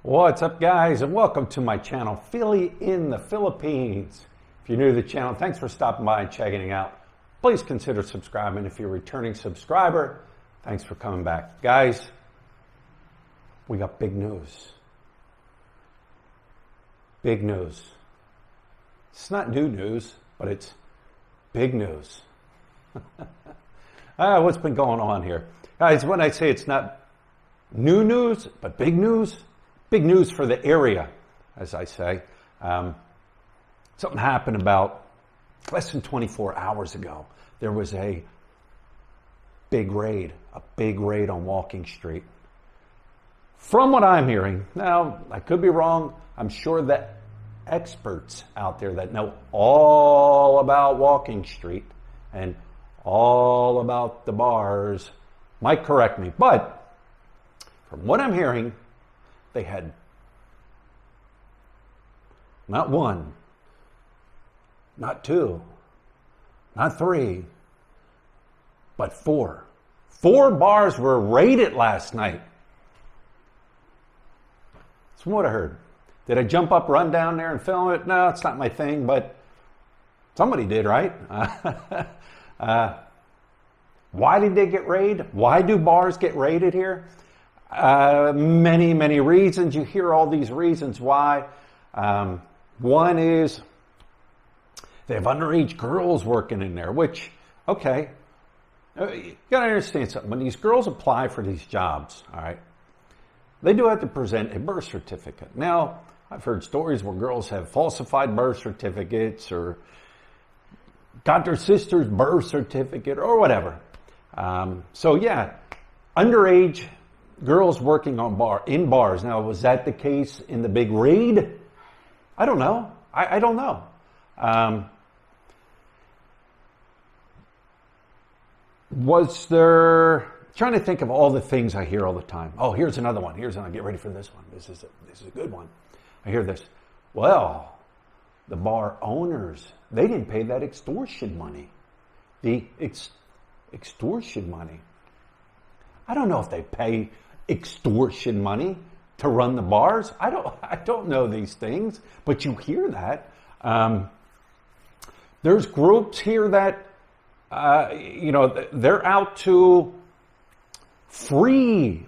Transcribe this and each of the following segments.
What's up, guys, and welcome to my channel, Philly in the Philippines. If you're new to the channel, thanks for stopping by and checking it out. Please consider subscribing. If you're a returning subscriber, thanks for coming back. Guys, we got big news. Big news. It's not new news, but it's big news. What's been going on here? Guys, when I say it's not new news, but big news for the area, as I say. Something happened about less than 24 hours ago. There was a big raid on Walking Street. From what I'm hearing, now I could be wrong, I'm sure that experts out there that know all about Walking Street and all about the bars might correct me, but from what I'm hearing, they had not one, not two, not three, but four. 4 bars were raided last night. That's what I heard. Did I jump up, run down there and film it? No, it's not my thing, but somebody did, right? Why did they get raided? Why do bars get raided here? Many reasons. You hear all these reasons why. One is they have underage girls working in there, which, okay. You gotta understand something. When these girls apply for these jobs, all right, they do have to present a birth certificate. Now, I've heard stories where girls have falsified birth certificates or got their sister's birth certificate or whatever. So yeah, underage girls working in bars. Now, was that the case in the big raid? I don't know. I don't know. Was there? Trying to think of all the things I hear all the time. Oh, here's another one. Here's another. Get ready for this one. This is a good one. I hear this. Well, the bar owners, they didn't pay that extortion money. The extortion money. I don't know if they pay extortion money to run the bars. I don't know these things, but you hear that. There's groups here that, they're out to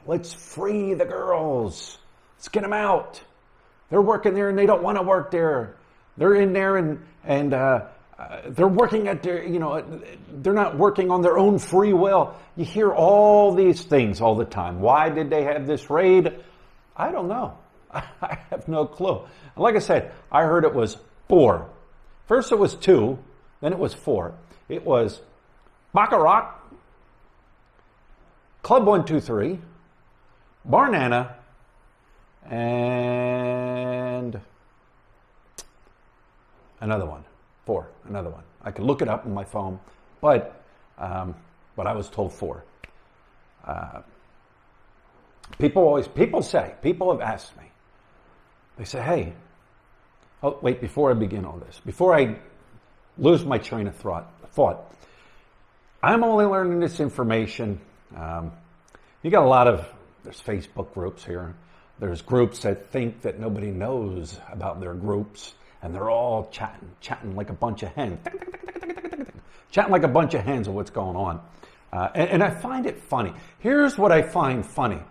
let's free the girls. Let's get them out. They're working there and they don't want to work there. They're in there and they're working at their, they're not working on their own free will. You hear all these things all the time. Why did they have this raid? I don't know. I have no clue. Like I said, I heard it was 4. First it was 2, then it was 4. It was Baccarat, Club 123, Barnana, and another one. 4, another one. I could look it up on my phone, but I was told 4. People have asked me. They say, hey, oh wait, before I begin all this, before I lose my train of thought, I'm only learning this information. You got there's Facebook groups here. There's groups that think that nobody knows about their groups. And they're all chatting like a bunch of hens. Chatting like a bunch of hens of what's going on. And I find it funny. Here's what I find funny.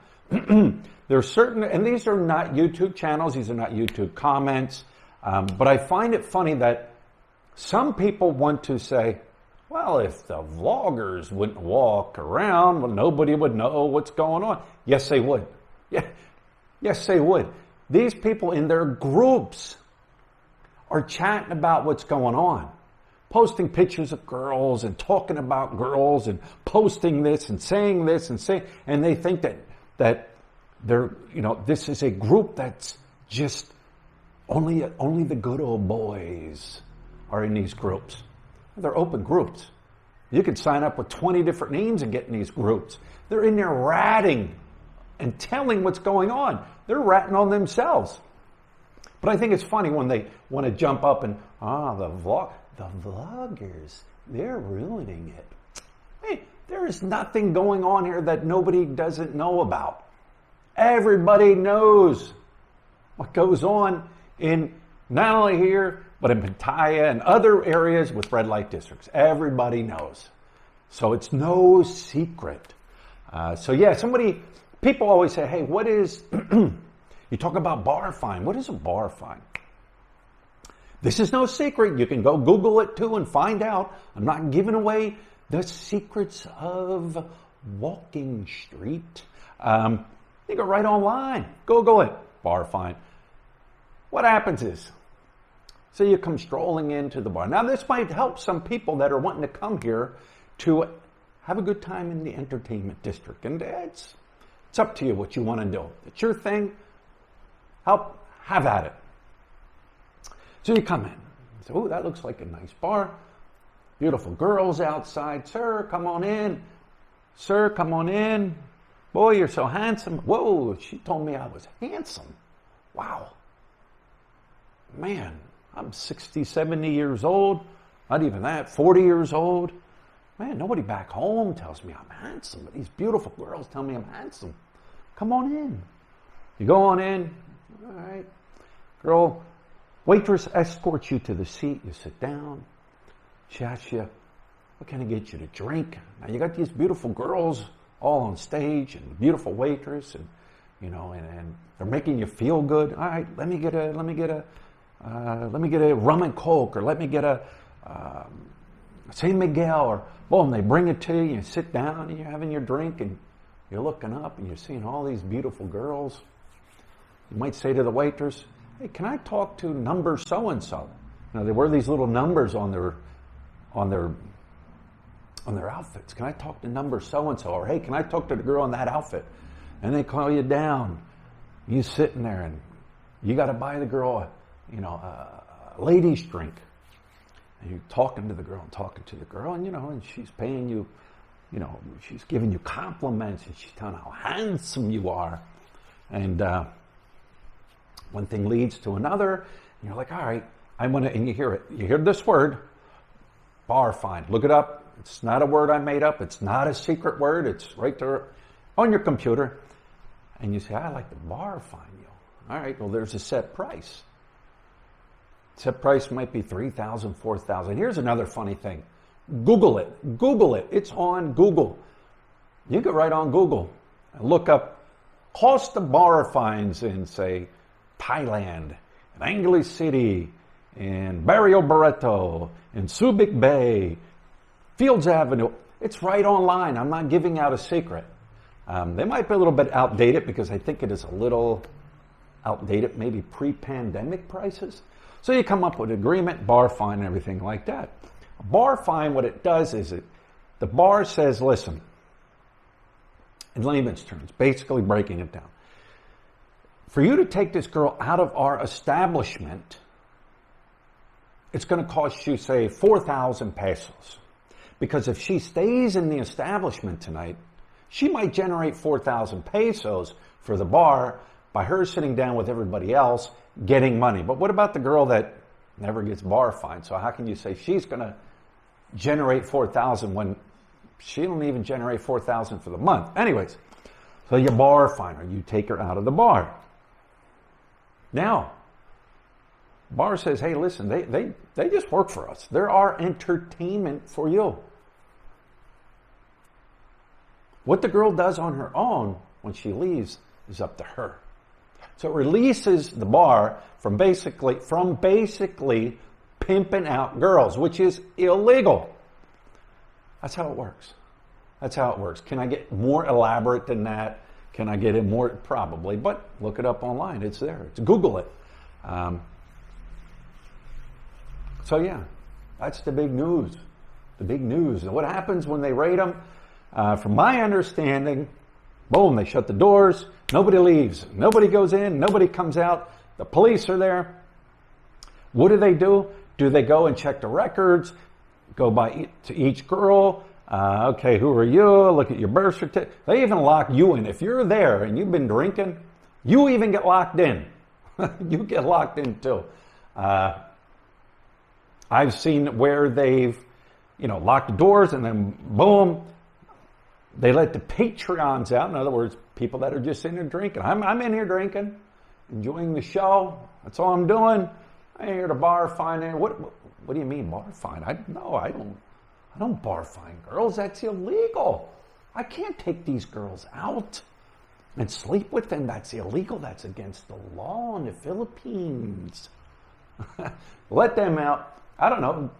There's certain, and these are not YouTube channels, these are not YouTube comments, but I find it funny that some people want to say, well, if the vloggers wouldn't walk around, well, nobody would know what's going on. Yes, they would. Yeah. Yes, they would. These people in their groups are chatting about what's going on, posting pictures of girls and talking about girls and posting this and saying, and they think that they're, this is a group that's just only the good old boys are in these groups. They're open groups. You could sign up with 20 different names and get in these groups. They're in there ratting and telling what's going on. They're ratting on themselves. But I think it's funny when they want to jump up and, the vloggers, they're ruining it. Hey, there is nothing going on here that nobody doesn't know about. Everybody knows what goes on in not only here, but in Pattaya and other areas with red light districts. Everybody knows. So it's no secret. People always say, hey, what is, you talk about bar fine. What is a bar fine? This is no secret. You can go Google it too and find out. I'm not giving away the secrets of walking street. You go right online. Google it. Bar fine. What happens is, so you come strolling into the bar. Now this might help some people that are wanting to come here to have a good time in the entertainment district. And it's up to you what you want to do. It's your thing. Have at it. So you come in. So, oh, that looks like a nice bar. Beautiful girls outside. Sir, come on in. Sir, come on in. Boy, you're so handsome. Whoa, she told me I was handsome. Wow. Man, I'm 60, 70 years old. Not even that, 40 years old. Man, nobody back home tells me I'm handsome, but these beautiful girls tell me I'm handsome. Come on in. You go on in. All right. Girl, waitress escorts you to the seat. You sit down. She asks you, what can I get you to drink? Now you got these beautiful girls all on stage and the beautiful waitress and they're making you feel good. All right, let me get a rum and coke, or let me get a San Miguel, or boom, they bring it to you. You sit down and you're having your drink and you're looking up and you're seeing all these beautiful girls. You might say to the waitress, hey, can I talk to number so-and-so? They wear these little numbers on their outfits. Can I talk to number so-and-so? Or hey, can I talk to the girl in that outfit? And they call you down. You sitting there and you got to buy the girl a ladies drink. And you're talking to the girl and she's paying you, she's giving you compliments and she's telling how handsome you are. And one thing leads to another, and you're like, all right, and you hear it. You hear this word, bar fine. Look it up. It's not a word I made up. It's not a secret word. It's right there on your computer. And you say, I like to bar fine you. All right, well, there's a set price. Set price might be $3,000, $4,000. Here's another funny thing. Google it. Google it. It's on Google. You go right on Google and look up cost of bar fines in, say, Thailand, in Angeles City, in Barrio Barreto, in Subic Bay, Fields Avenue. It's right online. I'm not giving out a secret. They might be a little bit outdated because I think it is a little outdated, maybe pre-pandemic prices. So you come up with an agreement, bar fine, and everything like that. A bar fine, what it does is the bar says, listen, in layman's terms, basically breaking it down. For you to take this girl out of our establishment, it's going to cost you, say, 4,000 pesos. Because if she stays in the establishment tonight, she might generate 4,000 pesos for the bar by her sitting down with everybody else getting money. But what about the girl that never gets bar fined? So how can you say she's going to generate 4,000 when she don't even generate 4,000 for the month? Anyways, so you bar fine her. You take her out of the bar. Now, bar says, hey, listen, they just work for us. They're our entertainment for you. What the girl does on her own when she leaves is up to her. So it releases the bar from basically pimping out girls, which is illegal. That's how it works. That's how it works. Can I get more elaborate than that? Can I get it more? Probably, but look it up online. It's there. It's Google it. So yeah, that's the big news. The big news. And what happens when they raid them? From my understanding, boom, they shut the doors. Nobody leaves. Nobody goes in. Nobody comes out. The police are there. What do? Do they go and check the records? Go to each girl? Okay, who are you? Look at your birth certificate. They even lock you in. If you're there and you've been drinking, you even get locked in. You get locked in too. I've seen where they've, locked the doors and then boom, they let the Patreons out. In other words, people that are just in there drinking. I'm in here drinking. enjoying the show. That's all I'm doing. I ain't here to bar fine. What do you mean bar fine? I don't bar fine girls. That's illegal. I can't take these girls out and sleep with them. That's illegal. That's against the law in the Philippines. Let them out. I don't know.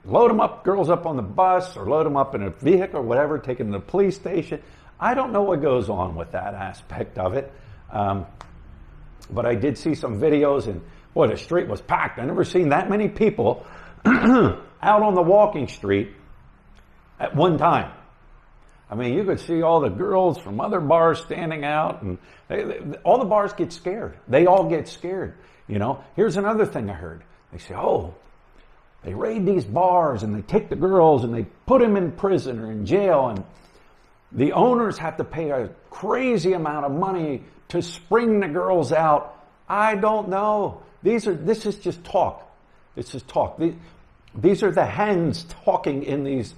Load them up, girls up on the bus, or load them up in a vehicle or whatever, take them to the police station. I don't know what goes on with that aspect of it. But I did see some videos, and boy, the street was packed. I've never seen that many people out on the walking street at one time. I mean, you could see all the girls from other bars standing out, and all the bars get scared. They all get scared. You know, here's another thing I heard. They say, oh, they raid these bars and they take the girls and they put them in prison or in jail, and the owners have to pay a crazy amount of money to spring the girls out. I don't know. This is just talk. This is talk. These are the hens talking in these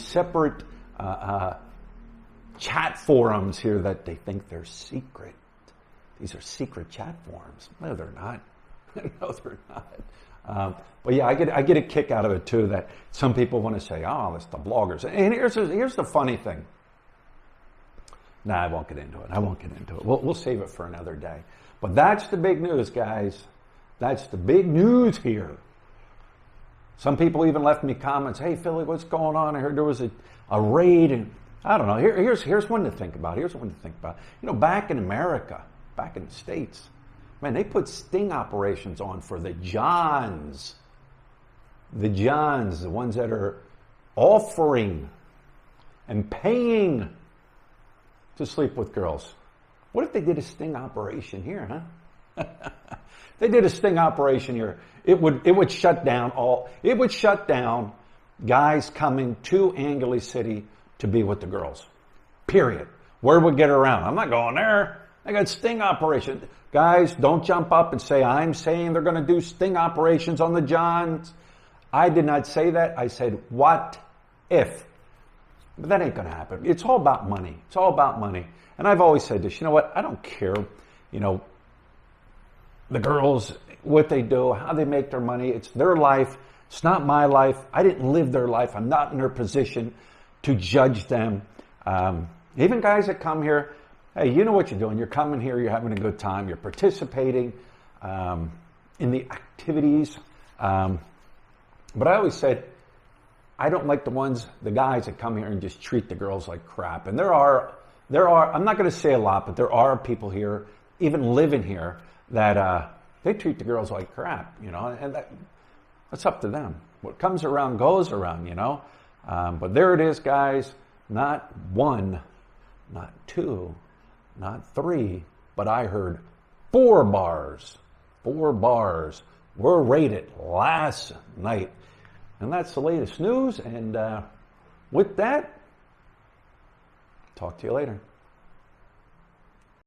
separate chat forums here that they think they're secret. These are secret chat forums. No, they're not. No, they're not. But yeah, I get a kick out of it too, that some people want to say, oh, it's the bloggers. And here's the funny thing. Nah, I won't get into it. We'll save it for another day. But that's the big news, guys. That's the big news here. Some people even left me comments, hey, Philly, what's going on? I heard there was a raid, and I don't know. Here's one to think about. You know, back in America, back in the States, man, they put sting operations on for the Johns. The Johns, the ones that are offering and paying to sleep with girls. What if they did a sting operation here, huh? They did a sting operation here. It would shut down guys coming to Angeles City to be with the girls. Period. Word would get around. I'm not going there. I got sting operation. Guys, don't jump up and say, I'm saying they're going to do sting operations on the Johns. I did not say that. I said, what if? But that ain't going to happen. It's all about money. It's all about money. And I've always said this, you know what? I don't care, you know, the girls, what they do, how they make their money. It's their life. It's not my life. I didn't live their life. I'm not in their position to judge them. Even guys that come here, hey, you know what you're doing. You're coming here. You're having a good time. You're participating in the activities. But I always said, I don't like the guys that come here and just treat the girls like crap. And there are, I'm not going to say a lot, but there are people here, even living here, that they treat the girls like crap, you know, and that's up to them. What comes around goes around, you know. But there it is, guys. Not one, not two, not three, but I heard 4 bars. 4 bars were raided last night. And that's the latest news. And with that, talk to you later.